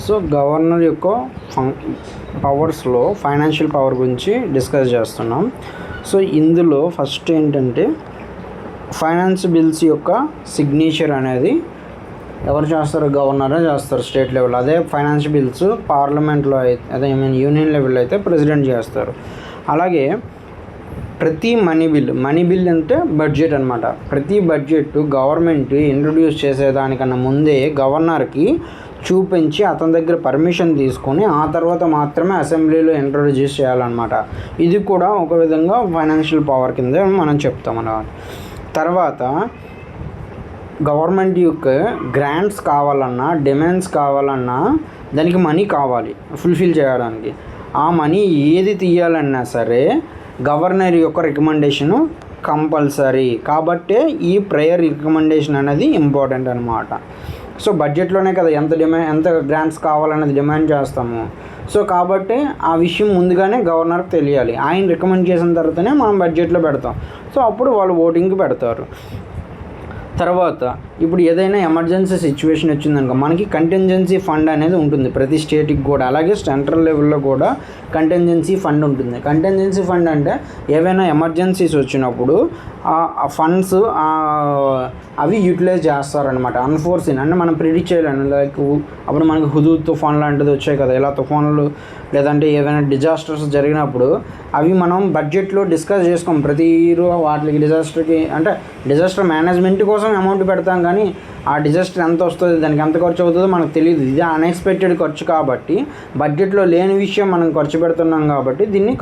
So governor యొక్క పవర్స్లో financial power గురించి discuss చేస్తున్నాం. సో ఇందులో ఫస్ట్ ఏంటంటే ఫైనాన్స్ బిల్స్ యొక్క సిగ్నేచర్ అనేది ఎవరు చేస్తారు? గవర్నరే చేస్తారు స్టేట్ లెవెల్. అదే ఫైనాన్స్ బిల్స్ పార్లమెంట్లో అయితే అదే యూనియన్ లెవెల్లో అయితే ప్రెసిడెంట్ చేస్తారు. అలాగే ప్రతి మనీ బిల్ అంటే బడ్జెట్ అనమాట. ప్రతి బడ్జెట్ గవర్నమెంట్ ఇంట్రడ్యూస్ చేసేదానికన్నా ముందే గవర్నర్కి చూపించి అతని దగ్గర పర్మిషన్ తీసుకొని ఆ తర్వాత మాత్రమే అసెంబ్లీలో ఇంట్రడ్యూస్ చేయాలన్నమాట. ఇది కూడా ఒక విధంగా ఫైనాన్షియల్ పవర్ కింద మనం చెప్తాం అన్నమాట. తర్వాత గవర్నమెంట్ యొక్క గ్రాంట్స్ కావాలన్నా డిమాండ్స్ కావాలన్నా దానికి మనీ కావాలి ఫుల్ఫిల్ చేయడానికి. ఆ మనీ ఏది తీయాలన్నా సరే గవర్నర్ యొక్క రికమెండేషను కంపల్సరీ. కాబట్టే ఈ ప్రేయర్ రికమెండేషన్ అనేది ఇంపార్టెంట్ అనమాట. సో బడ్జెట్లోనే కదా ఎంత గ్రాంట్స్ కావాలనేది డిమాండ్ చేస్తాము. సో కాబట్టి ఆ విషయం ముందుగానే గవర్నర్కి తెలియాలి. ఆయన రికమెండ్ చేసిన తర్వాతనే మనం బడ్జెట్లో పెడతాం. సో అప్పుడు వాళ్ళు ఓటింగ్కి పెడతారు. తర్వాత ఇప్పుడు ఏదైనా ఎమర్జెన్సీ సిచ్యువేషన్ వచ్చిందనుకో మనకి కంటింజెన్సీ ఫండ్ అనేది ఉంటుంది ప్రతి స్టేట్కి కూడా. అలాగే సెంట్రల్ లెవెల్లో కూడా కంటింజెన్సీ ఫండ్ ఉంటుంది. కంటింజెన్సీ ఫండ్ అంటే ఏవైనా ఎమర్జెన్సీస్ వచ్చినప్పుడు ఆ ఫండ్స్ అవి యూటిలైజ్ చేస్తారనమాట. అన్ఫోర్సిన్ అంటే మనం ప్రిడిక్ట్ చేయలేము. లైక్ అప్పుడు మనకి హుదూద్ తుఫాన్ లాంటిది వచ్చాయి కదా, ఇలా తుఫాన్లు లేదంటే ఏవైనా డిజాస్టర్స్ జరిగినప్పుడు అవి మనం బడ్జెట్లో డిస్కస్ చేసుకోం. ప్రతి వాటికి డిజాస్టర్ మేనేజ్మెంట్ కోసం అమౌంట్ పెడతాం, కానీ ఆ డిజాస్టర్ ఎంత వస్తుంది, దానికి ఎంత ఖర్చు అవుతుందో మనకు తెలియదు. ఇది అన్ఎక్స్పెక్టెడ్ ఖర్చు కాబట్టి బడ్జెట్లో లేని విషయం మనం ఖర్చు పెడుతున్నాం కాబట్టి దీన్ని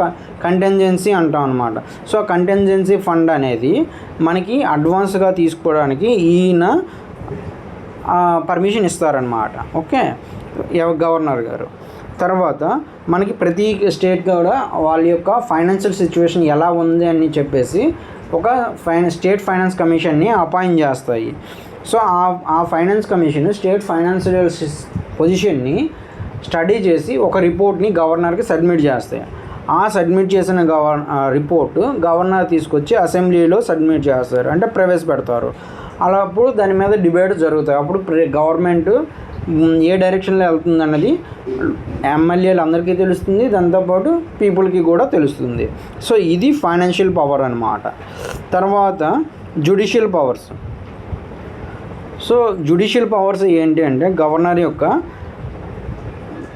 కంటింజెన్సీ అంటాం అనమాట. సో ఆ కంటింజెన్సీ ఫండ్ అనేది మనకి అడ్వాన్స్గా తీసుకోవడానికి ఈయన పర్మిషన్ ఇస్తారనమాట. ఓకే, గవర్నర్ గారు. తర్వాత మనకి ప్రతి స్టేట్ కూడా వాళ్ళ యొక్క ఫైనాన్షియల్ సిచ్యువేషన్ ఎలా ఉంది అని చెప్పేసి ఒక స్టేట్ ఫైనాన్స్ కమిషన్ని అపాయింట్ చేస్తాయి. సో ఆ ఫైనాన్స్ కమిషన్ స్టేట్ ఫైనాన్షియల్ పొజిషన్ని స్టడీ చేసి ఒక రిపోర్ట్ని గవర్నర్కి సబ్మిట్ చేస్తాయి. ఆ సబ్మిట్ చేసిన రిపోర్టు గవర్నర్ తీసుకొచ్చి అసెంబ్లీలో సబ్మిట్ చేస్తారు, అంటే ప్రవేశపెడతారు. అలా అప్పుడు దాని మీద డిబేట్ జరుగుతాయి. అప్పుడు గవర్నమెంట్ ఏ డైరెక్షన్లో వెళ్తుంది అన్నది ఎమ్మెల్యేలు అందరికీ తెలుస్తుంది, దాంతోపాటు పీపుల్కి కూడా తెలుస్తుంది. సో ఇది ఫైనాన్షియల్ పవర్ అన్నమాట. తర్వాత judicial powers. So judicial powers ఏంటి అంటే గవర్నర్ యొక్క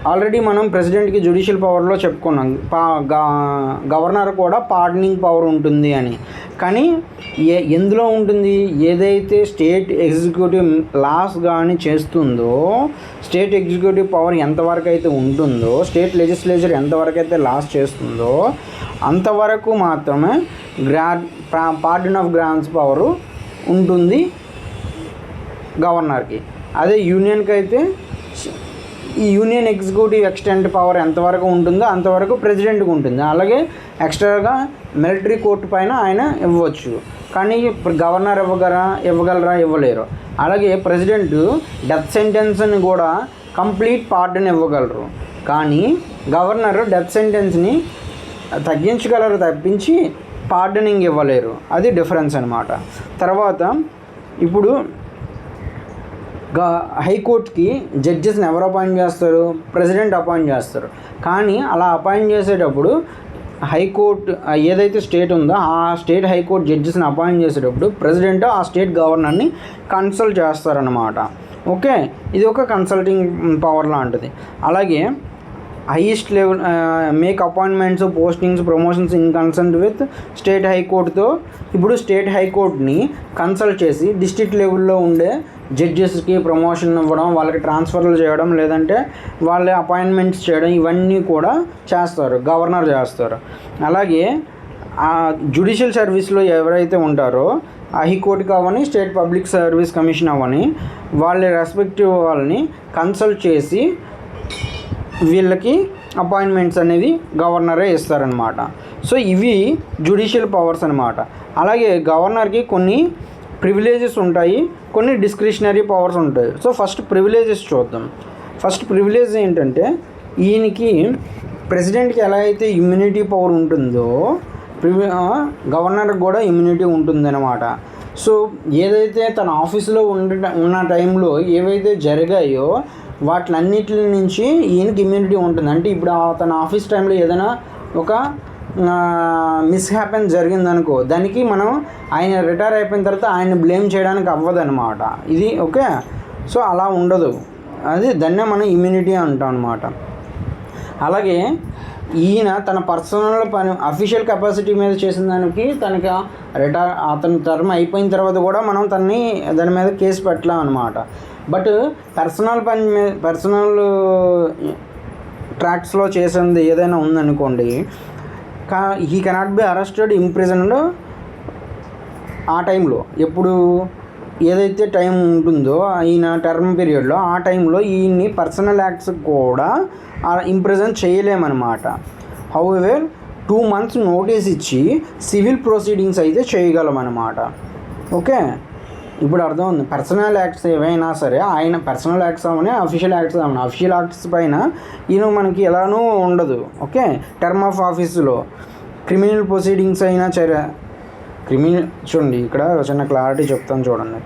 ఆల్రెడీ మనం ప్రెసిడెంట్కి జ్యుడిషియల్ పవర్లో చెప్పుకున్నాం, గవర్నర్ కూడా పార్డనింగ్ పవర్ ఉంటుంది అని. కానీ ఎందులో ఉంటుంది? ఏదైతే స్టేట్ ఎగ్జిక్యూటివ్ లాస్ కానీ చేస్తుందో, స్టేట్ ఎగ్జిక్యూటివ్ పవర్ ఎంతవరకు అయితే ఉంటుందో, స్టేట్ లెజిస్లేచర్ ఎంతవరకు అయితే లాస్ చేస్తుందో అంతవరకు మాత్రమే పార్డన్ ఆఫ్ గ్రాంట్స్ పవరు ఉంటుంది గవర్నర్కి. అదే యూనియన్కి అయితే ఈ యూనియన్ ఎగ్జిక్యూటివ్ ఎక్స్టెంట్ పవర్ ఎంతవరకు ఉంటుందో అంతవరకు ప్రెసిడెంట్కి ఉంటుంది. అలాగే ఎక్స్ట్రాగా మిలిటరీ కోర్టు పైన ఆయన ఇవ్వచ్చు, కానీ గవర్నర్ ఇవ్వలేరు. అలాగే ప్రెసిడెంట్ డెత్ సెంటెన్స్ని కూడా కంప్లీట్ పార్డన్ ఇవ్వగలరు, కానీ గవర్నర్ డెత్ సెంటెన్స్ని తగ్గించగలరు తప్పించి పార్డనింగ్ ఇవ్వలేరు. అది డిఫరెన్స్ అనమాట. తర్వాత ఇప్పుడు హైకోర్టుకి జడ్జెస్ని ఎవరు అపాయింట్ చేస్తారు? ప్రెసిడెంట్ అపాయింట్ చేస్తారు. కానీ అలా అపాయింట్ చేసేటప్పుడు హైకోర్టు ఏదైతే స్టేట్ ఉందో ఆ స్టేట్ హైకోర్టు జడ్జెస్ని అపాయింట్ చేసేటప్పుడు ప్రెసిడెంట్ ఆ స్టేట్ గవర్నర్ని కన్సల్ట్ చేస్తారనమాట. ఓకే, ఇది ఒక కన్సల్టింగ్ పవర్ లాంటిది. అలాగే highest level make appointments, postings, promotions in consult with state హైకోర్టుతో. ఇప్పుడు స్టేట్ హైకోర్టుని కన్సల్ట్ చేసి డిస్ట్రిక్ట్ లెవెల్లో ఉండే జడ్జెస్కి ప్రమోషన్ ఇవ్వడం, వాళ్ళకి ట్రాన్స్ఫర్లు చేయడం, లేదంటే వాళ్ళ అపాయింట్మెంట్స్ చేయడం, ఇవన్నీ కూడా చేస్తారు, గవర్నర్ చేస్తారు. అలాగే ఆ జ్యుడిషియల్ సర్వీస్లో ఎవరైతే ఉంటారో హైకోర్టుకి అవని, స్టేట్ పబ్లిక్ సర్వీస్ కమిషన్ అవని, వాళ్ళ రెస్పెక్టివ్ వాళ్ళని కన్సల్ట్ చేసి వీళ్ళకి అపాయింట్మెంట్స్ అనేవి గవర్నరే ఇస్తారనమాట. సో ఇవి జ్యుడిషియల్ పవర్స్ అనమాట. అలాగే గవర్నర్కి కొన్ని ప్రివిలేజెస్ ఉంటాయి, కొన్ని డిస్క్రిషనరీ పవర్స్ ఉంటాయి. సో ఫస్ట్ ప్రివిలేజెస్ చూద్దాం. ఫస్ట్ ప్రివిలేజ్ ఏంటంటే ఈయనకి ప్రెసిడెంట్కి ఎలా అయితే ఇమ్యూనిటీ పవర్ ఉంటుందో గవర్నర్కి కూడా ఇమ్యూనిటీ ఉంటుందన్నమాట. సో ఏదైతే తన ఆఫీసులో ఉన్న టైంలో ఏవైతే జరిగాయో వాటిలన్నిటి నుంచి ఈయనకి ఇమ్యూనిటీ ఉంటుంది. అంటే ఇప్పుడు తన ఆఫీస్ టైంలో ఏదైనా ఒక మిస్హ్యాపెన్ జరిగిందనుకో, దానికి మనం ఆయన రిటైర్ అయిపోయిన తర్వాత ఆయన బ్లేమ్ చేయడానికి అవ్వదన్నమాట. ఇది ఓకే. సో అలా ఉండదు, అది దాన్నే మనం ఇమ్యూనిటీ అంటాం అన్నమాట. అలాగే ఈయన తన పర్సనల్ పని అఫీషియల్ కెపాసిటీ మీద చేసిన దానికి తనకి అతని టర్మ్ అయిపోయిన తర్వాత కూడా మనం దాని మీద కేసు పెట్టలేం అనమాట. బట్ పర్సనల్ పని మీద పర్సనల్ ట్రాక్స్లో చేసింది ఏదైనా ఉందనుకోండి, he cannot be arrested, imprisoned ఆ టైంలో. ఎప్పుడు ఏదైతే టైం ఉంటుందో ఈయన టర్మ్ పీరియడ్లో, ఆ టైంలో ఈయన్ని పర్సనల్ యాక్ట్స్ కూడా ఇంప్రిజన్ చేయలేమన్నమాట. హౌఎవర్ 2 months నోటీస్ ఇచ్చి సివిల్ ప్రొసీడింగ్స్ అయితే చేయగలమన్నమాట. ఓకే, ఇప్పుడు అర్థం ఉంది. పర్సనల్ యాక్ట్స్ ఏవైనా సరే, ఆయన పర్సనల్ యాక్ట్స్ అవని అఫీషియల్ యాక్ట్స్ అవని, అఫీషియల్ యాక్ట్స్ పైన ఈయన మనకి ఎలానూ ఉండదు. ఓకే, టర్మ్ ఆఫ్ ఆఫీసులో క్రిమినల్ ప్రొసీడింగ్స్ అయినా క్రిమినల్ చూడండి, ఇక్కడ చిన్న క్లారిటీ చెప్తాను చూడండి.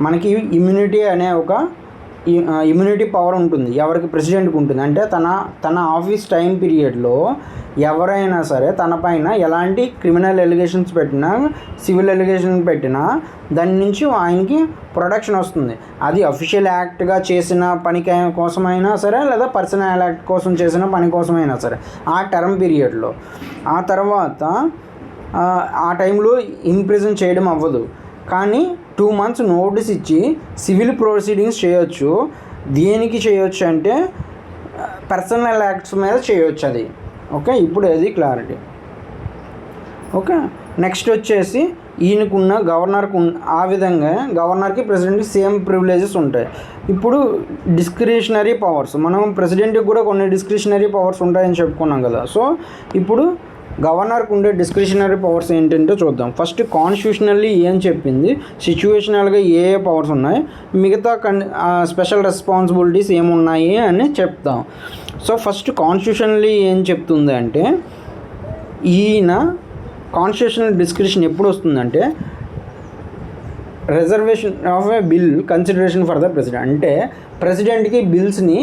మనకి ఇమ్యూనిటీ అనే ఒక ఇమ్యూనిటీ పవర్ ఉంటుంది, ఎవరికి ప్రెసిడెంట్కి ఉంటుంది. అంటే తన ఆఫీస్ టైం పీరియడ్లో ఎవరైనా సరే తన పైన ఎలాంటి క్రిమినల్ ఎలిగేషన్స్ పెట్టినా, సివిల్ ఎలిగేషన్ పెట్టినా దాని నుంచి ఆయనకి ప్రొటెక్షన్ వస్తుంది. అది అఫీషియల్ యాక్ట్గా చేసిన పని కోసమైనా సరే, లేదా పర్సనల్ యాక్ట్ కోసం చేసిన పని కోసమైనా సరే, ఆ టర్మ్ పీరియడ్లో. ఆ తర్వాత ఆ టైంలో ఇంప్రిజన్ చేయడం అవ్వదు, కానీ 2 months నోటీస్ ఇచ్చి సివిల్ ప్రొసీడింగ్స్ చేయొచ్చు. దేనికి చేయొచ్చు అంటే పర్సనల్ యాక్ట్స్ మీద చేయొచ్చు అది. ఓకే, ఇప్పుడు అది క్లారిటీ. ఓకే, నెక్స్ట్ వచ్చేసి ఈయనకున్న గవర్నర్కు ఆ విధంగా గవర్నర్కి ప్రెసిడెంట్కి సేమ్ ప్రివిలేజెస్ ఉంటాయి. ఇప్పుడు డిస్క్రిషనరీ పవర్స్, మనం ప్రెసిడెంట్కి కూడా కొన్ని డిస్క్రిషనరీ పవర్స్ ఉంటాయని చెప్పుకున్నాం కదా. సో ఇప్పుడు గవర్నర్కి ఉండే డిస్క్రిషనరీ పవర్స్ ఏంటంటే చూద్దాం. ఫస్ట్ కాన్స్టిట్యూషనల్లీ ఏం చెప్పింది, సిచ్యువేషనల్గా ఏ పవర్స్ ఉన్నాయి, మిగతా స్పెషల్ రెస్పాన్సిబిలిటీస్ ఏమున్నాయి అని చెప్తాం. సో ఫస్ట్ కాన్స్టిట్యూషనల్లీ ఏం చెప్తుంది అంటే, ఈయన కాన్స్టిట్యూషనల్ డిస్క్రిషన్ ఎప్పుడు వస్తుందంటే reservation of A bill consideration for the president. అంటే ప్రెసిడెంట్కి బిల్స్ని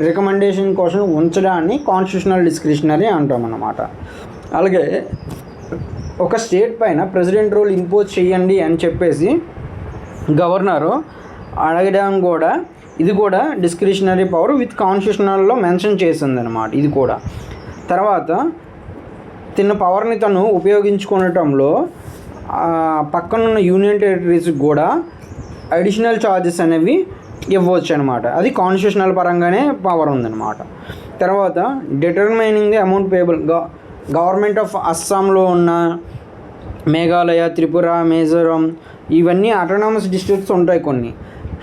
రికమెండేషన్ కోసం ఉంచడాన్ని కాన్స్టిట్యూషనల్ డిస్క్రిషనరీ అంటాం అన్నమాట. అలాగే ఒక స్టేట్ పైన ప్రెసిడెంట్ రూల్ ఇంపోజ్ చేయండి అని చెప్పేసి గవర్నరు అడగడం కూడా, ఇది కూడా డిస్క్రిషనరీ పవర్ విత్ కాన్స్టిట్యూషనల్లో మెన్షన్ చేసిందనమాట. ఇది కూడా తర్వాత తిన్న పవర్ని తను ఉపయోగించుకోవటంలో పక్కనున్న యూనియన్ టెరిటరీస్కి కూడా అడిషనల్ ఛార్జెస్ అనేవి ఇవ్వచ్చు అనమాట. అది కాన్స్టిట్యూషనల్ పరంగానే పవర్ ఉందన్నమాట. తర్వాత determining the amount payable, government of అస్సాంలో ఉన్న మేఘాలయ, త్రిపుర, మిజోరం ఇవన్నీ అటానమస్ డిస్ట్రిక్ట్స్ ఉంటాయి కొన్ని.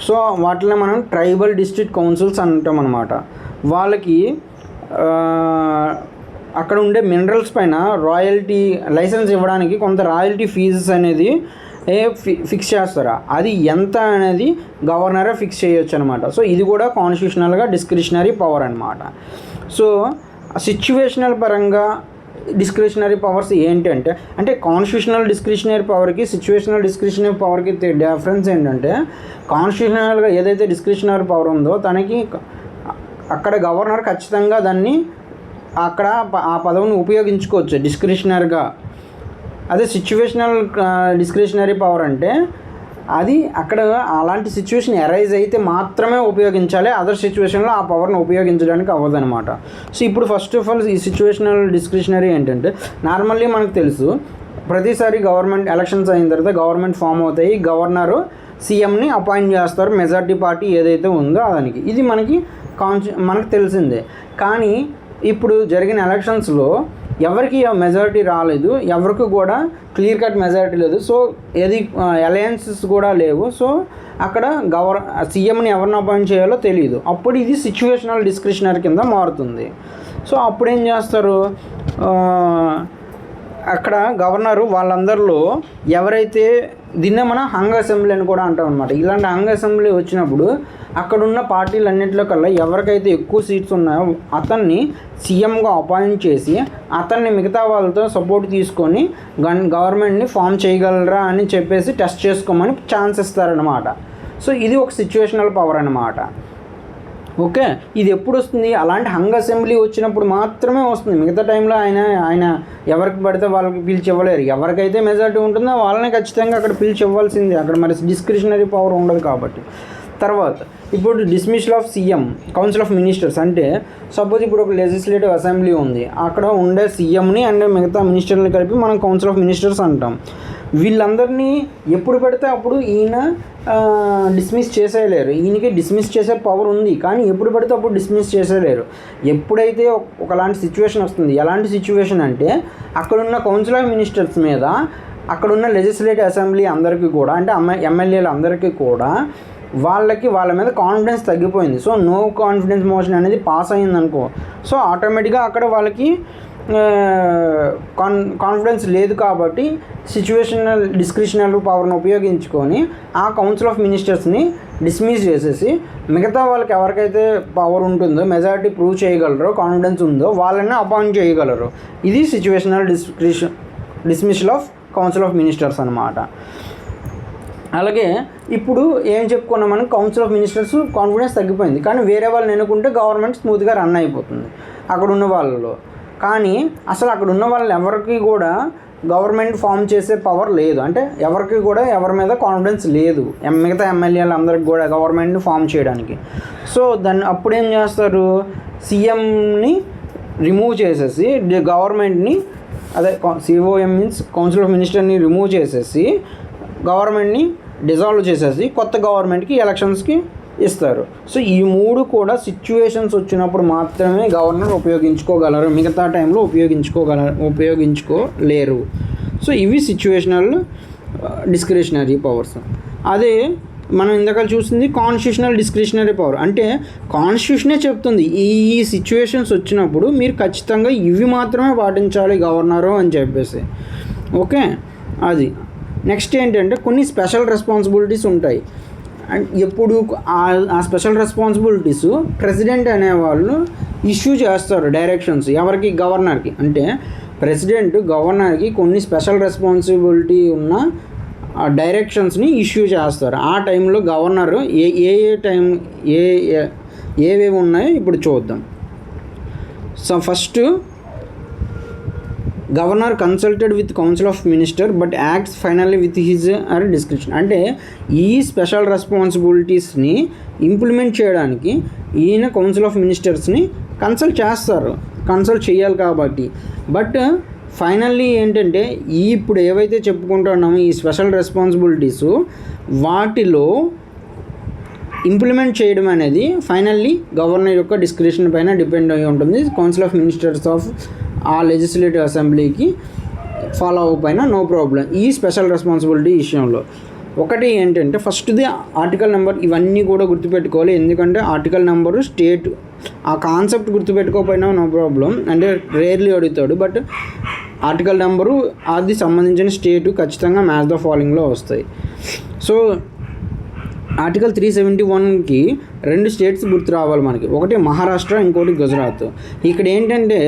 సో వాటిలో మనం ట్రైబల్ డిస్ట్రిక్ట్ కౌన్సిల్స్ అంటాం అనమాట. వాళ్ళకి అక్కడ ఉండే మినరల్స్ పైన రాయల్టీ లైసెన్స్ ఇవ్వడానికి కొంత రాయల్టీ ఫీజెస్ అనేది ఫిక్స్ చేస్తారా, అది ఎంత అనేది గవర్నరే ఫిక్స్ చేయొచ్చు అనమాట. సో ఇది కూడా కాన్స్టిట్యూషనల్గా డిస్క్రిషనరీ పవర్ అనమాట. సో సిచ్యువేషనల్ పరంగా డిస్క్రిషనరీ పవర్స్ ఏంటంటే, అంటే కాన్స్టిట్యూషనల్ డిస్క్రిషనరీ పవర్కి సిచ్యువేషనల్ డిస్క్రిషనరీ పవర్కి డిఫరెన్స్ ఏంటంటే, కాన్స్టిట్యూషనల్గా ఏదైతే డిస్క్రిషనరీ పవర్ ఉందో తనకి అక్కడ గవర్నర్ ఖచ్చితంగా దాన్ని అక్కడ ఆ పదవిని ఉపయోగించుకోవచ్చు డిస్క్రిషనరీగా. అదే సిచ్యువేషనల్ డిస్క్రిషనరీ పవర్ అంటే అది అక్కడ అలాంటి సిచ్యువేషన్ అరైజ్ అయితే మాత్రమే ఉపయోగించాలి, అదర్ సిచ్యువేషన్లో ఆ పవర్ని ఉపయోగించడానికి అవ్వదనమాట. సో ఇప్పుడు ఫస్ట్ ఆఫ్ ఆల్ ఈ సిచ్యువేషనల్ డిస్క్రిషనరీ ఏంటంటే, నార్మల్లీ మనకు తెలుసు ప్రతిసారి గవర్నమెంట్ ఎలక్షన్స్ అయిన తర్వాత గవర్నమెంట్ ఫామ్ అవుతాయి, గవర్నరు సీఎంని అపాయింట్ చేస్తారు, మెజారిటీ పార్టీ ఏదైతే ఉందో దానికి. ఇది మనకు తెలిసిందే. కానీ ఇప్పుడు జరిగిన ఎలక్షన్స్లో ఎవరికి మెజారిటీ రాలేదు, ఎవరికి కూడా క్లియర్ కట్ మెజారిటీ లేదు. సో ఏది అలయన్సెస్ కూడా లేవు. సో అక్కడ సీఎంని ఎవరిని అపాయింట్ చేయాలో తెలియదు. అప్పుడు ఇది సిచ్యువేషనల్ డిస్క్రిషనరీ కింద మారుతుంది. సో అప్పుడు ఏం చేస్తారు, అక్కడ గవర్నరు వాళ్ళందరిలో ఎవరైతే దీన్నే మనం హంగ్ అసెంబ్లీ అని కూడా అంటాం అనమాట. ఇలాంటి హంగ్ అసెంబ్లీ వచ్చినప్పుడు అక్కడున్న పార్టీలన్నింటిలో కల్లా ఎవరికైతే ఎక్కువ సీట్స్ ఉన్నాయో అతన్ని సీఎంగా అపాయింట్ చేసి అతన్ని మిగతా వాళ్ళతో సపోర్ట్ తీసుకొని గవర్నమెంట్ని ఫామ్ చేయగలరా అని చెప్పేసి టెస్ట్ చేసుకోమని ఛాన్స్ ఇస్తారనమాట. సో ఇది ఒక సిచ్యువేషనల్ పవర్ అనమాట. ఓకే, ఇది ఎప్పుడు వస్తుంది? అలాంటి హంగ్ అసెంబ్లీ వచ్చినప్పుడు మాత్రమే వస్తుంది. మిగతా టైంలో ఆయన ఎవరికి పడితే వాళ్ళకి పిలిచి ఇవ్వలేరు. ఎవరికైతే మెజారిటీ ఉంటుందో వాళ్ళని ఖచ్చితంగా అక్కడ పిలిచి ఇవ్వాల్సిందే. అక్కడ మరి డిస్క్రిషనరీ పవర్ ఉండదు కాబట్టి. తర్వాత ఇప్పుడు dismissal of CM, council of ministers. అంటే సపోజ్ ఇప్పుడు ఒక లెజిస్లేటివ్ అసెంబ్లీ ఉంది, అక్కడ ఉండే సీఎంని అండ్ మిగతా మినిస్టర్ని కలిపి మనం కౌన్సిల్ ఆఫ్ మినిస్టర్స్ అంటాం. వీళ్ళందరినీ ఎప్పుడు పెడితే అప్పుడు ఈయన డిస్మిస్ చేసేయలేరు. ఈయనకి డిస్మిస్ చేసే పవర్ ఉంది, కానీ ఎప్పుడు పెడితే అప్పుడు డిస్మిస్ చేసేయలేరు. ఎప్పుడైతే ఒకలాంటి సిచ్యువేషన్ వస్తుంది, ఎలాంటి సిచ్యువేషన్ అంటే అక్కడున్న కౌన్సిల్ ఆఫ్ మినిస్టర్స్ మీద అక్కడున్న లెజిస్లేటివ్ అసెంబ్లీ అందరికీ కూడా, అంటే ఎమ్మెల్యేలు అందరికీ కూడా వాళ్ళ మీద కాన్ఫిడెన్స్ తగ్గిపోయింది. సో నో కాన్ఫిడెన్స్ మోషన్ అనేది పాస్ అయిందనుకో, సో ఆటోమేటిక్గా అక్కడ వాళ్ళకి కాన్ఫిడెన్స్ లేదు. కాబట్టి సిచ్యువేషనల్ డిస్క్రిషనల్ పవర్ని ఉపయోగించుకొని ఆ కౌన్సిల్ ఆఫ్ మినిస్టర్స్ని డిస్మిస్ చేసేసి మిగతా వాళ్ళకి ఎవరికైతే పవర్ ఉంటుందో, మెజారిటీ ప్రూవ్ చేయగలరో, కాన్ఫిడెన్స్ ఉందో వాళ్ళని అపాయింట్ చేయగలరు. ఇది situational dismissal of council of ministers అన్నమాట. అలాగే ఇప్పుడు ఏం చెప్పుకున్నాం మనం, కౌన్సిల్ ఆఫ్ మినిస్టర్స్ కాన్ఫిడెన్స్ తగ్గిపోయింది, కానీ వేరే వాళ్ళని ఎన్నుకుంటే గవర్నమెంట్ స్మూత్గా రన్ అయిపోతుంది అక్కడ ఉన్న వాళ్ళలో. కానీ అసలు అక్కడ ఉన్న వాళ్ళు ఎవరికి కూడా గవర్నమెంట్ ఫామ్ చేసే పవర్ లేదు. అంటే ఎవరికి కూడా ఎవరి మీద కాన్ఫిడెన్స్ లేదు, మిగతా ఎమ్మెల్యేలు అందరికి కూడా గవర్నమెంట్ని ఫామ్ చేయడానికి. సో దాన్ని అప్పుడేం చేస్తారు, సీఎంని రిమూవ్ చేసేసి గవర్నమెంట్ని, అదే సిఓఎం మీన్స్ కౌన్సిల్ ఆఫ్ మినిస్టర్ని రిమూవ్ చేసేసి గవర్నమెంట్ని డిజాల్వ్ చేసేసి కొత్త గవర్నమెంట్కి ఎలక్షన్స్కి ఇస్తారు. సో ఈ మూడు కూడా సిచ్యువేషన్స్ వచ్చినప్పుడు మాత్రమే గవర్నర్ ఉపయోగించుకోగలరు, మిగతా టైంలో ఉపయోగించుకోలేరు. సో ఇవి సిచ్యువేషనల్ డిస్క్రిషనరీ పవర్స్. అదే మనం ఇందాక చూసింది కాన్స్టిట్యూషనల్ డిస్క్రిషనరీ పవర్. అంటే కాన్స్టిట్యూషనే చెప్తుంది ఈ సిచ్యువేషన్స్ వచ్చినప్పుడు మీరు ఖచ్చితంగా ఇవి మాత్రమే పాటించాలి గవర్నరు అని చెప్పేసి. ఓకే, అది నెక్స్ట్ ఏంటంటే కొన్ని స్పెషల్ రెస్పాన్సిబిలిటీస్ ఉంటాయి. అండ్ ఎప్పుడు ఆ స్పెషల్ రెస్పాన్సిబిలిటీస్ ప్రెసిడెంట్ అనేవాళ్ళు ఇష్యూ చేస్తారు డైరెక్షన్స్ ఎవరికి, గవర్నర్కి. అంటే ప్రెసిడెంట్ గవర్నర్కి కొన్ని స్పెషల్ రెస్పాన్సిబిలిటీ ఉన్న డైరెక్షన్స్ని ఇష్యూ చేస్తారు. ఆ టైంలో గవర్నర్ ఏవేవి ఉన్నాయో ఇప్పుడు చూద్దాం. So first, governor consulted with council of minister but acts finally with his or description. అంటే ఈ స్పెషల్ రెస్పాన్సిబిలిటీస్ని ఇంప్లిమెంట్ చేయడానికి ఈయన కౌన్సిల్ ఆఫ్ మినిస్టర్స్ని కన్సల్ట్ చేయాలి కాబట్టి. బట్ ఫైనల్లీ ఏంటంటే ఇప్పుడు ఏవైతే చెప్పుకుంటున్నామో ఈ స్పెషల్ రెస్పాన్సిబిలిటీస్ వాటిలో ఇంప్లిమెంట్ చేయడం అనేది ఫైనల్లీ గవర్నర్ యొక్క డిస్క్రిప్షన్ పైన డిపెండ్ అయి ఉంటుంది. కౌన్సిల్ ఆఫ్ మినిస్టర్స్ ఆఫ్ ఆ లెజిస్లేటివ్ అసెంబ్లీకి ఫాలో అవ్వకపోయినా నో ప్రాబ్లం ఈ స్పెషల్ రెస్పాన్సిబిలిటీ విషయంలో. ఒకటి ఏంటంటే ఫస్ట్ది ఆర్టికల్ నెంబర్, ఇవన్నీ కూడా గుర్తుపెట్టుకోవాలి. ఎందుకంటే ఆర్టికల్ నెంబరు, స్టేట్, ఆ కాన్సెప్ట్ గుర్తుపెట్టుకోకపోయినా నో ప్రాబ్లం, అంటే రేర్లీ అడుగుతాడు. బట్ ఆర్టికల్ నెంబరు అది సంబంధించిన స్టేటు ఖచ్చితంగా మ్యాచ్ ద ఫాలోయింగ్లో వస్తాయి. సో ఆర్టికల్ 371కి 2 స్టేట్స్ గుర్తు రావాలి మనకి. ఒకటి మహారాష్ట్ర, ఇంకోటి గుజరాత్. ఇక్కడ ఏంటంటే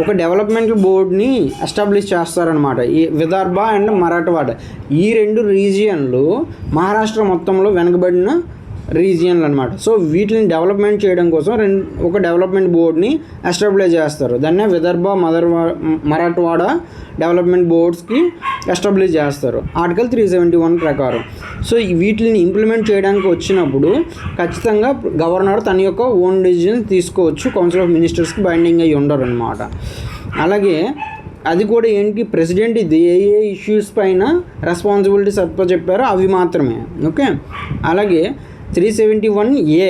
ఒక డెవలప్మెంటల్ బోర్డ్ని ఎస్టాబ్లిష్ చేస్తారనమాట. ఈ విదర్భ అండ్ మరాఠవాడ ఈ 2 రీజియన్లు మహారాష్ట్ర మొత్తంలో వెనకబడిన రీజియన్లు అనమాట. సో వీటిని డెవలప్మెంట్ చేయడం కోసం ఒక డెవలప్మెంట్ బోర్డ్ని ఎస్టాబ్లిష్ చేస్తారు. దాన్నే విదర్భ మరాఠవాడ డెవలప్మెంట్ బోర్డ్స్కి ఎస్టాబ్లిష్ చేస్తారు ఆర్టికల్ 371 ప్రకారం. సో వీటిని ఇంప్లిమెంట్ చేయడానికి వచ్చినప్పుడు ఖచ్చితంగా గవర్నర్ తన యొక్క ఓన్ డెసిజన్ తీసుకోవచ్చు, కౌన్సిల్ ఆఫ్ మినిస్టర్స్కి బైండింగ్ అయ్యి ఉండరు అనమాట. అలాగే అది కూడా ఏంటి, ప్రెసిడెంట్ ఇది ఏ ఇష్యూస్ పైన రెస్పాన్సిబిలిటీస్ చెప్పారో అవి మాత్రమే. ఓకే, అలాగే 371A.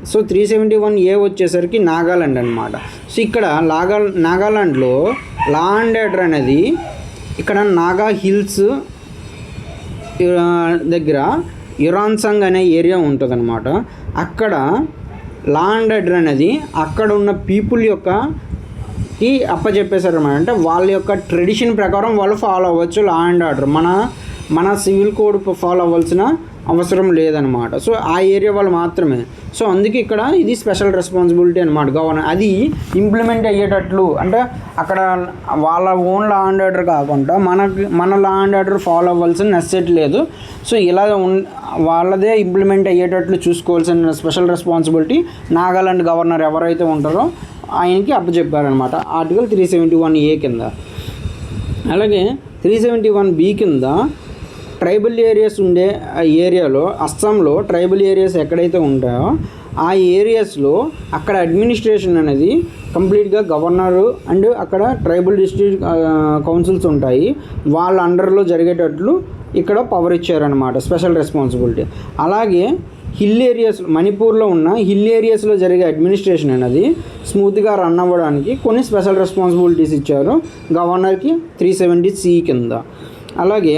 సో 371A వచ్చేసరికి నాగాలాండ్ అనమాట. సో ఇక్కడ నాగాలాండ్లో లా అండ్ ఆర్డర్ అనేది ఇక్కడ నాగా హిల్స్ దగ్గర యురాన్సంగ్ అనే ఏరియా ఉంటుంది అనమాట. అక్కడ లా అండ్ ఆర్డర్ అనేది అక్కడ ఉన్న పీపుల్ యొక్క అప్పచెప్పేశారు అనమాట. అంటే వాళ్ళ యొక్క ట్రెడిషన్ ప్రకారం వాళ్ళు ఫాలో అవ్వచ్చు లా అండ్ ఆర్డర్. మన సివిల్ కోడ్ ఫాలో అవ్వాల్సిన అవసరం లేదనమాట. సో ఆ ఏరియా వాళ్ళు మాత్రమే. సో అందుకే ఇక్కడ ఇది స్పెషల్ రెస్పాన్సిబిలిటీ అనమాట గవర్నర్. అది ఇంప్లిమెంట్ అయ్యేటట్లు అంటే అక్కడ వాళ్ళ ఓన్ లా అండ్ ఆర్డర్ కాకుండా మన లా అండ్ ఆర్డర్ ఫాలో అవ్వాల్సిన నెసెసిటీ లేదు. సో ఇలా వాళ్ళదే ఇంప్లిమెంట్ అయ్యేటట్లు చూసుకోవాల్సిన స్పెషల్ రెస్పాన్సిబిలిటీ నాగాలాండ్ గవర్నర్ ఎవరైతే ఉంటారో ఆయనకి అప్పచెప్పారనమాట ఆర్టికల్ 371A కింద. అలాగే 371B కింద ట్రైబల్ ఏరియాస్ ఉండే ఏరియాలో అస్సాంలో ట్రైబల్ ఏరియాస్ ఎక్కడైతే ఉంటాయో ఆ ఏరియాస్లో అక్కడ అడ్మినిస్ట్రేషన్ అనేది కంప్లీట్గా గవర్నరు అండ్ అక్కడ ట్రైబల్ డిస్ట్రిక్ట్ కౌన్సిల్స్ ఉంటాయి, వాళ్ళ అండర్లో జరిగేటట్లు ఇక్కడ పవర్ ఇచ్చారనమాట, స్పెషల్ రెస్పాన్సిబిలిటీ. అలాగే హిల్ ఏరియాస్, మణిపూర్లో ఉన్న హిల్ ఏరియాస్లో జరిగే అడ్మినిస్ట్రేషన్ అనేది స్మూత్గా రన్ అవ్వడానికి కొన్ని స్పెషల్ రెస్పాన్సిబిలిటీస్ ఇచ్చారు గవర్నర్కి 370C కింద. అలాగే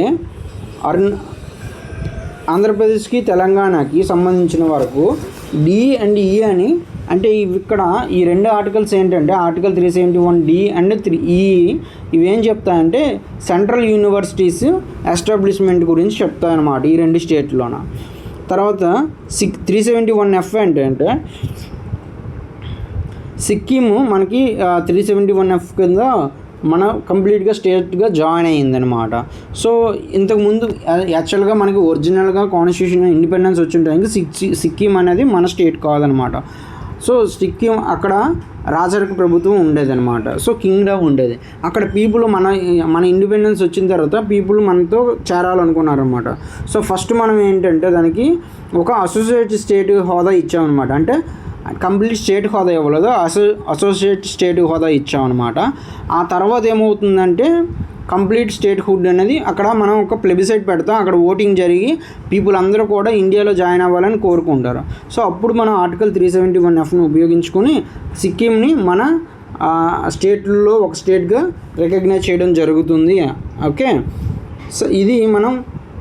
ఆంధ్రప్రదేశ్కి తెలంగాణకి సంబంధించిన వరకు D అండ్ E అని అంటే ఇక్కడ ఈ రెండు ఆర్టికల్స్ ఏంటంటే ఆర్టికల్ 371D అండ్ 3E ఇవేం చెప్తాయంటే సెంట్రల్ యూనివర్సిటీస్ ఎస్టాబ్లిష్మెంట్ గురించి చెప్తాయన్నమాట ఈ రెండు స్టేట్లోన. తర్వాత 371F ఏంటంటే సిక్కిము మనకి 371F కింద మన కంప్లీట్గా స్టేట్గా జాయిన్ అయ్యిందనమాట. సో ఇంతకుముందు యాక్చువల్గా మనకి ఒరిజినల్గా కాన్స్టిట్యూషన్ ఇండిపెండెన్స్ వచ్చిన టైంకి సిక్కిం అనేది మన స్టేట్ కాదనమాట. సో సిక్కిం అక్కడ రాజరిక ప్రభుత్వం ఉండేదన్నమాట. సో కింగ్డమ్ ఉండేది. అక్కడ పీపుల్ మన ఇండిపెండెన్స్ వచ్చిన తర్వాత పీపుల్ మనతో చేరాలనుకున్నారనమాట. సో ఫస్ట్ మనం ఏంటంటే దానికి ఒక అసోసియేట్ స్టేట్ హోదా ఇచ్చామన్నమాట. అంటే కంప్లీట్ స్టేట్ హోదా ఇవ్వలేదు, అసోసియేట్ స్టేట్ హోదా ఇచ్చామన్నమాట. ఆ తర్వాత ఏమవుతుందంటే కంప్లీట్ స్టేట్ హుడ్ అనేది అక్కడ మనం ఒక ప్లెబిసైట్ పెడతాం, అక్కడ ఓటింగ్ జరిగి పీపుల్ అందరూ కూడా ఇండియాలో జాయిన్ అవ్వాలని కోరుకుంటారు. సో అప్పుడు మనం ఆర్టికల్ 371Fను ఉపయోగించుకొని సిక్కింని మన స్టేట్లో ఒక స్టేట్గా రికగ్నైజ్ చేయడం జరుగుతుంది. ఓకే, సో ఇది మనం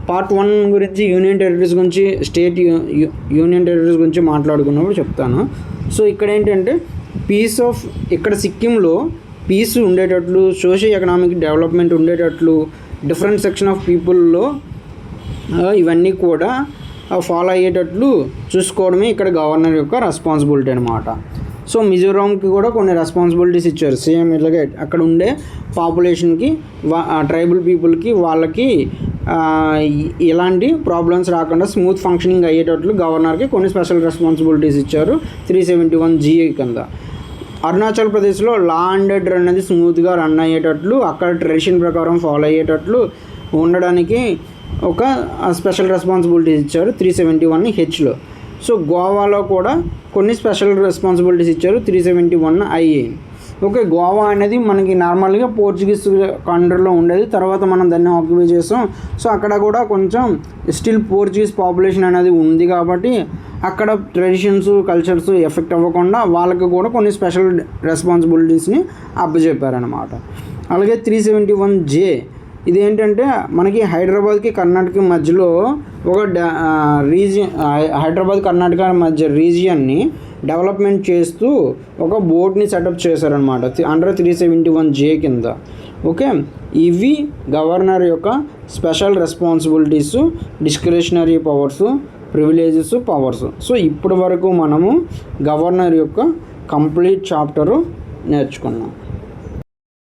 పార్ట్ 1 గురించి యూనియన్ టెరిటరీస్ గురించి యూనియన్ టెరిటరీస్ గురించి మాట్లాడుకున్నప్పుడు చెప్తాను. సో ఇక్కడ ఏంటంటే ఇక్కడ సిక్కింలో పీస్ ఉండేటట్లు, సోషల్ ఎకనామిక్ డెవలప్మెంట్ ఉండేటట్లు, డిఫరెంట్ సెక్షన్ ఆఫ్ పీపుల్లో ఇవన్నీ కూడా ఫాలో అయ్యేటట్లు చూసుకోవడమే ఇక్కడ గవర్నర్ యొక్క రెస్పాన్సిబిలిటీ అనమాట. సో మిజోరాంకి కూడా కొన్ని రెస్పాన్సిబిలిటీస్ ఇచ్చారు సేమ్ ఇలాగే అక్కడ ఉండే పాపులేషన్కి, ట్రైబల్ పీపుల్కి, వాళ్ళకి ఎలాంటి ప్రాబ్లమ్స్ రాకుండా స్మూత్ ఫంక్షనింగ్ అయ్యేటట్లు గవర్నర్కి కొన్ని స్పెషల్ రెస్పాన్సిబిలిటీస్ ఇచ్చారు 371G కింద. అరుణాచల్ ప్రదేశ్లో లా అండ్ ఆర్డర్ అనేది స్మూత్గా రన్ అయ్యేటట్లు, అక్కడ ట్రెడిషన్ ప్రకారం ఫాలో అయ్యేటట్లు ఉండడానికి ఒక స్పెషల్ రెస్పాన్సిబిలిటీస్ ఇచ్చారు 371Hలో. సో గోవాలో కూడా కొన్ని స్పెషల్ రెస్పాన్సిబిలిటీస్ ఇచ్చారు 371IA. ఓకే, గోవా అనేది మనకి నార్మల్గా పోర్చుగీస్ కంట్రీలో ఉండేది, తర్వాత మనం దాన్ని ఆక్యుపై చేస్తాం. సో అక్కడ కూడా కొంచెం స్టిల్ పోర్చుగీస్ పాపులేషన్ అనేది ఉంది కాబట్టి అక్కడ ట్రెడిషన్స్, కల్చర్స్ ఎఫెక్ట్ అవ్వకుండా వాళ్ళకి కూడా కొన్ని స్పెషల్ రెస్పాన్సిబిలిటీస్ని అప్పచెప్పారనమాట. అలాగే 371J ఇదేంటంటే మనకి హైదరాబాద్కి కర్ణాటక మధ్యలో ఒక హైదరాబాద్ కర్ణాటక మధ్య రీజియన్ని డెవలప్మెంట్ చేస్తూ ఒక బోర్డ్ని సెటప్ చేశారనమాట అండర్ 371J కింద. ఓకే, ఇవి గవర్నర్ యొక్క special responsibilities, discretionary powers, privileges, powers. So ఇప్పటి వరకు మనము గవర్నర్ యొక్క కంప్లీట్ చాప్టరు నేర్చుకున్నాం.